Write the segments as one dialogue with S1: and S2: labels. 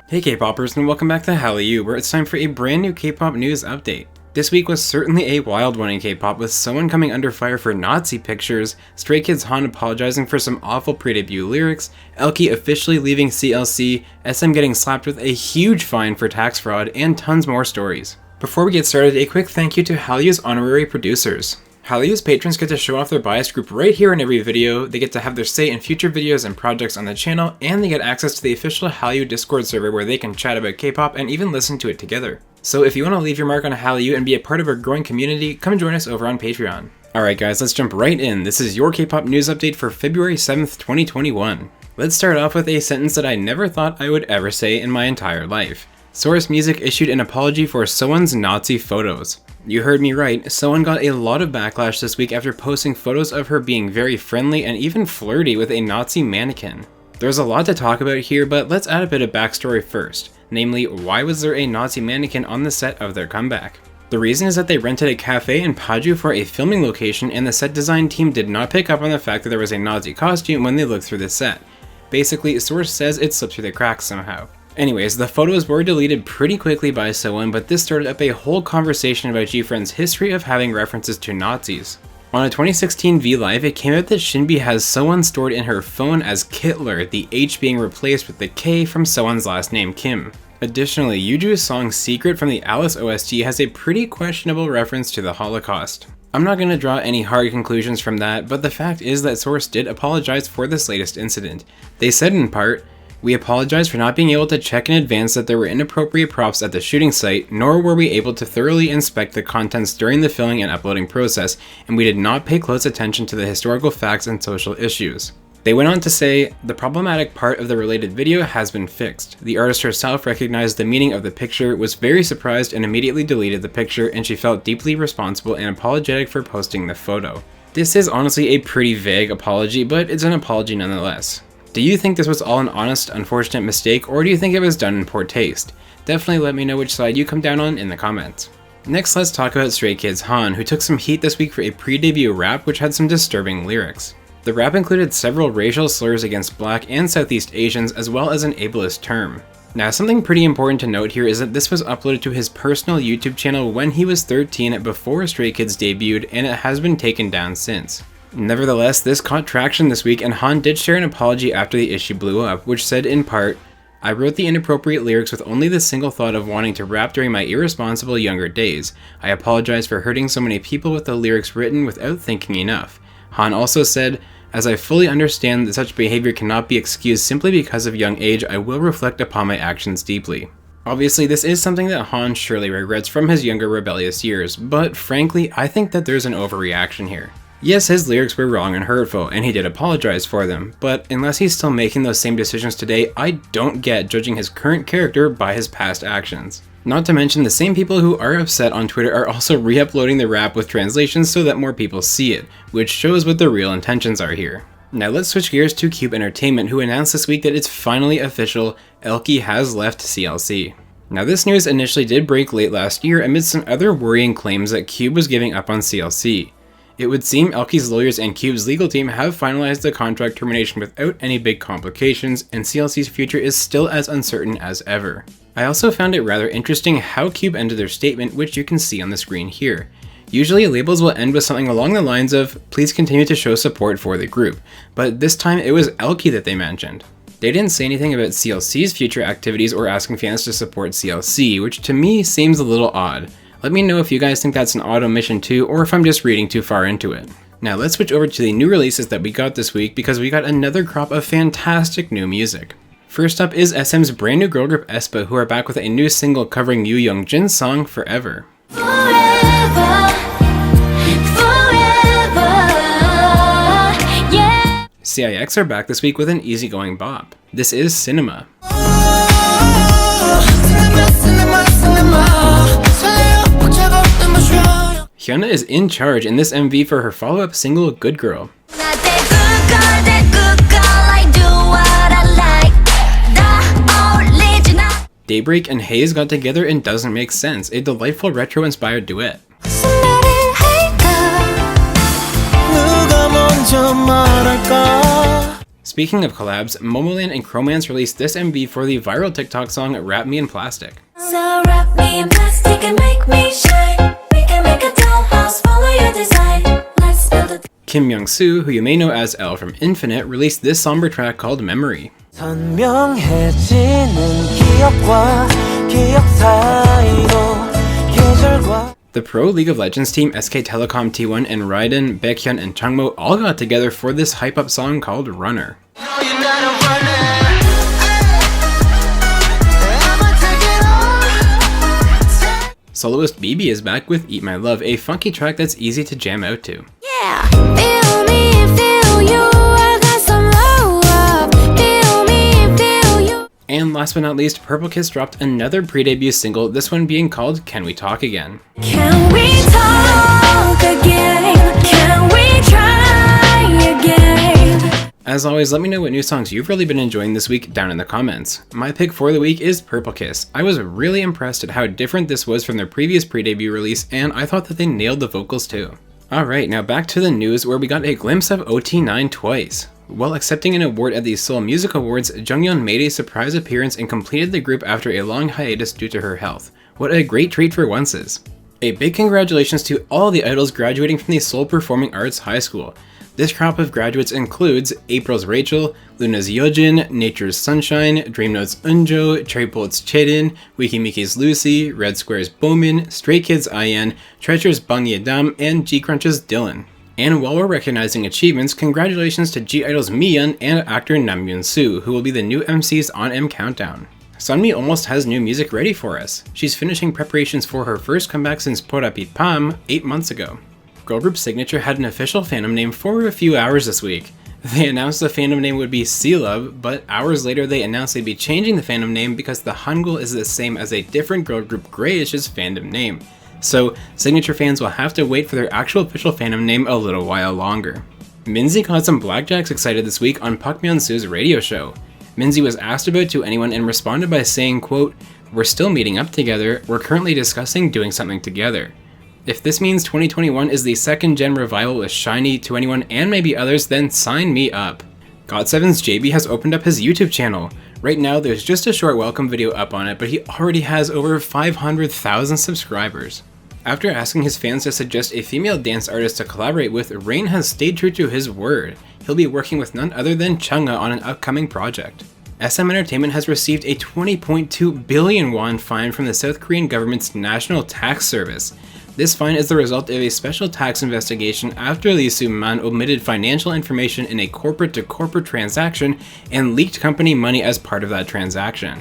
S1: Hey K-popers, and welcome back to Hallyu, where it's time for a brand new K-pop news update. This week was certainly a wild one in K-pop, with someone coming under fire for Nazi pictures, Stray Kids Han apologizing for some awful pre-debut lyrics, Elky officially leaving CLC, SM getting slapped with a huge fine for tax fraud, and tons more stories. Before we get started, a quick thank you to Hallyu's honorary producers. Hallyu's patrons get to show off their bias group right here in every video, they get to have their say in future videos and projects on the channel, and they get access to the official Hallyu Discord server where they can chat about K-pop and even listen to it together. So if you want to leave your mark on Hallyu and be a part of our growing community, come join us over on Patreon. Alright guys, let's jump right in. This is your K-pop news update for February 7th, 2021. Let's start off with a sentence that I never thought I would ever say in my entire life. Source Music issued an apology for Sowon's Nazi photos. You heard me right, Sowon got a lot of backlash this week after posting photos of her being very friendly and even flirty with a Nazi mannequin. There's a lot to talk about here, but let's add a bit of backstory first. Namely, why was there a Nazi mannequin on the set of their comeback? The reason is that they rented a cafe in Paju for a filming location, and the set design team did not pick up on the fact that there was a Nazi costume when they looked through the set. Basically, source says it slipped through the cracks somehow. Anyways, the photos were deleted pretty quickly by Sowon, but this started up a whole conversation about GFriend's history of having references to Nazis. On a 2016 V Live, it came out that Shinbi has Sowon stored in her phone as Kittler, the H being replaced with the K from Sowon's last name Kim. Additionally, Yuju's song Secret from the Alice OST has a pretty questionable reference to the Holocaust. I'm not going to draw any hard conclusions from that, but the fact is that Source did apologize for this latest incident. They said in part, "We apologize for not being able to check in advance that there were inappropriate props at the shooting site, nor were we able to thoroughly inspect the contents during the filming and uploading process, and we did not pay close attention to the historical facts and social issues." They went on to say, "The problematic part of the related video has been fixed. The artist herself recognized the meaning of the picture, was very surprised and immediately deleted the picture, and she felt deeply responsible and apologetic for posting the photo." This is honestly a pretty vague apology, but it's an apology nonetheless. Do you think this was all an honest, unfortunate mistake, or do you think it was done in poor taste? Definitely let me know which side you come down on in the comments. Next, let's talk about Stray Kids Han, who took some heat this week for a pre-debut rap which had some disturbing lyrics. The rap included several racial slurs against Black and Southeast Asians, as well as an ableist term. Now, something pretty important to note here is that this was uploaded to his personal YouTube channel when he was 13 before Stray Kids debuted, and it has been taken down since. Nevertheless, this caught traction this week, and Han did share an apology after the issue blew up, which said in part, "I wrote the inappropriate lyrics with only the single thought of wanting to rap during my irresponsible younger days. I apologize for hurting so many people with the lyrics written without thinking enough." Han also said, "As I fully understand that such behavior cannot be excused simply because of young age, I will reflect upon my actions deeply." Obviously, this is something that Han surely regrets from his younger rebellious years, but frankly, I think that there's an overreaction here. Yes, his lyrics were wrong and hurtful, and he did apologize for them, but unless he's still making those same decisions today, I don't get judging his current character by his past actions. Not to mention, the same people who are upset on Twitter are also re-uploading the rap with translations so that more people see it, which shows what the real intentions are here. Now let's switch gears to Cube Entertainment, who announced this week that it's finally official, Elky has left CLC. Now this news initially did break late last year amidst some other worrying claims that Cube was giving up on CLC. It would seem Elky's lawyers and Cube's legal team have finalized the contract termination without any big complications, and CLC's future is still as uncertain as ever. I also found it rather interesting how Cube ended their statement, which you can see on the screen here. Usually labels will end with something along the lines of, "Please continue to show support for the group," but this time it was Elky that they mentioned. They didn't say anything about CLC's future activities or asking fans to support CLC, which to me seems a little odd. Let me know if you guys think that's an odd omission too, or if I'm just reading too far into it. Now let's switch over to the new releases that we got this week, because we got another crop of fantastic new music. First up is SM's brand new girl group aespa, who are back with a new single covering Yoo Young-jin's song Forever.
S2: Forever, forever, yeah.
S1: CIX are back this week with an easygoing bop. This is Cinema. Hyuna is in charge in this MV for her follow-up single Good Girl. Daybreak and Haze got together in Doesn't Make Sense, a delightful retro-inspired duet. Speaking of collabs, Momoland and Chromance released this MV for the viral TikTok song Wrap Me in Plastic.
S2: So wrap me in plastic and make me shine. We can make a dollhouse, follow your design. Let's build a
S1: Kim Young-soo, who you may know as L from Infinite, released this somber track called Memory.
S3: 선명해지는 기억과 기억 사이로 계절과
S1: The pro League of Legends team SK Telecom T1 and Raiden, Baekhyun, and Changmo all got together for this hype-up song called Runner. Soloist BB is back with Eat My Love, a funky track that's easy to jam out to.
S2: yeah. Feel me, feel you. I got some love. Feel me, feel you.
S1: And last but not least, Purple Kiss dropped another pre-debut single, this one being called Can We Talk Again.
S2: Can we talk again? Can we try again?
S1: As always, let me know what new songs you've really been enjoying this week down in the comments. My pick for the week is Purple Kiss. I was really impressed at how different this was from their previous pre-debut release, and I thought that they nailed the vocals too. Alright, now back to the news where we got a glimpse of OT9 twice. While accepting an award at the Seoul Music Awards, Jungyeon made a surprise appearance and completed the group after a long hiatus due to her health. What a great treat for onces. A big congratulations to all the idols graduating from the Seoul Performing Arts High School. This crop of graduates includes April's Rachel, Luna's Yeojin, Nature's Sunshine, Dreamnote's Eunjo, Cherry Pulp's Chaedin, Wikimiki's Lucy, Red Square's Bowman, Stray Kids' IN, Treasure's Bang Ye-dam, and G-Crunch's Dylan. And while we're recognizing achievements, congratulations to G-Idol's Miyeon and actor Nam Yoon-soo, who will be the new MCs on M Countdown. Sunmi almost has new music ready for us. She's finishing preparations for her first comeback since Porapit Pam 8 months ago. Girl group Signature had an official fandom name for a few hours this week. They announced the fandom name would be C-Love, but hours later they announced they'd be changing the fandom name because the Hangul is the same as a different girl group Greyish's fandom name. So, Signature fans will have to wait for their actual official fandom name a little while longer. Minzy got some blackjacks excited this week on Park Myung-soo's radio show. Minzy was asked about To Anyone and responded by saying, quote, "We're still meeting up together, we're currently discussing doing something together. If this means 2021 is the second gen revival with SHINee, To Anyone, and maybe others, then sign me up." GOT7's JB has opened up his YouTube channel. Right now there's just a short welcome video up on it, but he already has over 500,000 subscribers. After asking his fans to suggest a female dance artist to collaborate with, Rain has stayed true to his word. He'll be working with none other than Chungha on an upcoming project. SM Entertainment has received a 20.2 billion won fine from the South Korean government's National Tax Service. This fine is the result of a special tax investigation after Lee Soo-man omitted financial information in a corporate-to-corporate transaction and leaked company money as part of that transaction.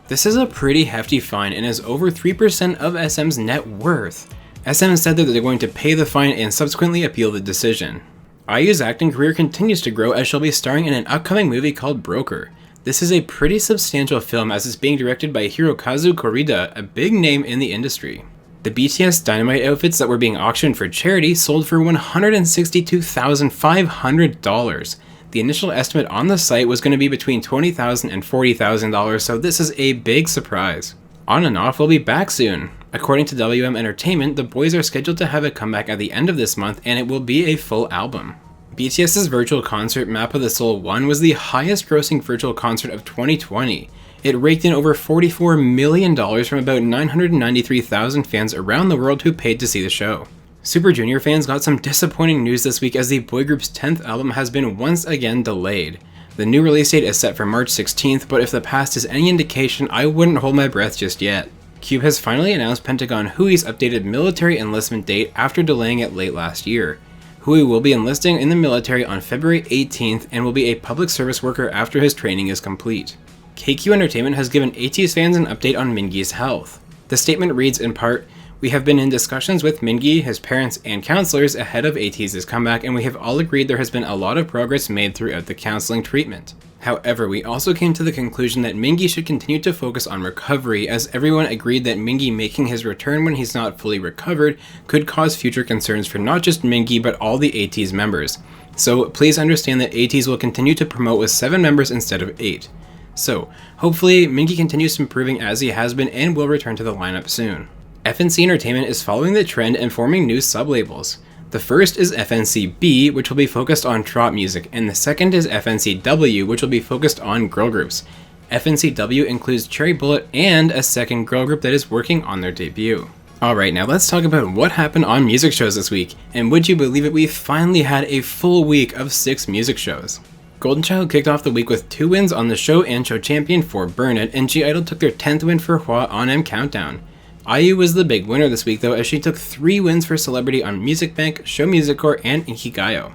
S1: This is a pretty hefty fine and is over 3% of SM's net worth. SM said that they're going to pay the fine and subsequently appeal the decision. IU's acting career continues to grow as she'll be starring in an upcoming movie called Broker. This is a pretty substantial film as it's being directed by Hirokazu Korida, a big name in the industry. The BTS Dynamite outfits that were being auctioned for charity sold for $162,500. The initial estimate on the site was going to be between $20,000 and $40,000, so this is a big surprise. On and Off will be back soon. According to WM Entertainment, the boys are scheduled to have a comeback at the end of this month and it will be a full album. BTS's virtual concert Map of the Soul 1 was the highest grossing virtual concert of 2020. It raked in over $44 million from about 993,000 fans around the world who paid to see the show. Super Junior fans got some disappointing news this week as the boy group's 10th album has been once again delayed. The new release date is set for March 16th, but if the past is any indication, I wouldn't hold my breath just yet. Cube has finally announced Pentagon Hui's updated military enlistment date after delaying it late last year. Hui will be enlisting in the military on February 18th and will be a public service worker after his training is complete. KQ Entertainment has given ATEEZ fans an update on Mingi's health. The statement reads in part, "We have been in discussions with Mingi, his parents, and counselors ahead of ATEEZ's comeback, and we have all agreed there has been a lot of progress made throughout the counseling treatment. However, we also came to the conclusion that Mingi should continue to focus on recovery, as everyone agreed that Mingi making his return when he's not fully recovered could cause future concerns for not just Mingi but all the ATEEZ members. So please understand that ATEEZ will continue to promote with 7 members instead of 8. So, hopefully, Mingi continues improving as he has been and will return to the lineup soon." FNC Entertainment is following the trend and forming new sub-labels. The first is FNCB, which will be focused on trot music, and the second is FNCW, which will be focused on girl groups. FNCW includes Cherry Bullet and a second girl group that is working on their debut. Alright, now let's talk about what happened on music shows this week, and would you believe it, we finally had a full week of 6 music shows. Golden Child kicked off the week with 2 wins on the show and show champion for Burn It, and G-Idol took their 10th win for Hwa on M Countdown. IU was the big winner this week though, as she took 3 wins for Celebrity on Music Bank, Show Music Core, and Inkigayo.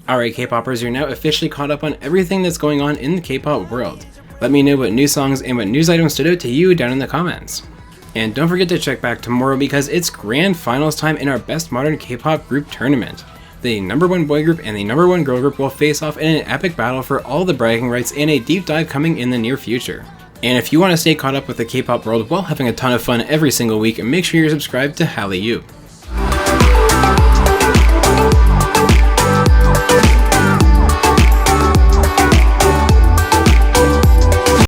S1: Alright K-popers, you're now officially caught up on everything that's going on in the K-pop world. Let me know what new songs and what news items stood out to you down in the comments. And don't forget to check back tomorrow because it's grand finals time in our Best Modern K-pop Group Tournament. The #1 boy group and the #1 girl group will face off in an epic battle for all the bragging rights and a deep dive coming in the near future. And if you want to stay caught up with the K-pop world while having a ton of fun every single week, make sure you're subscribed to Hallyu.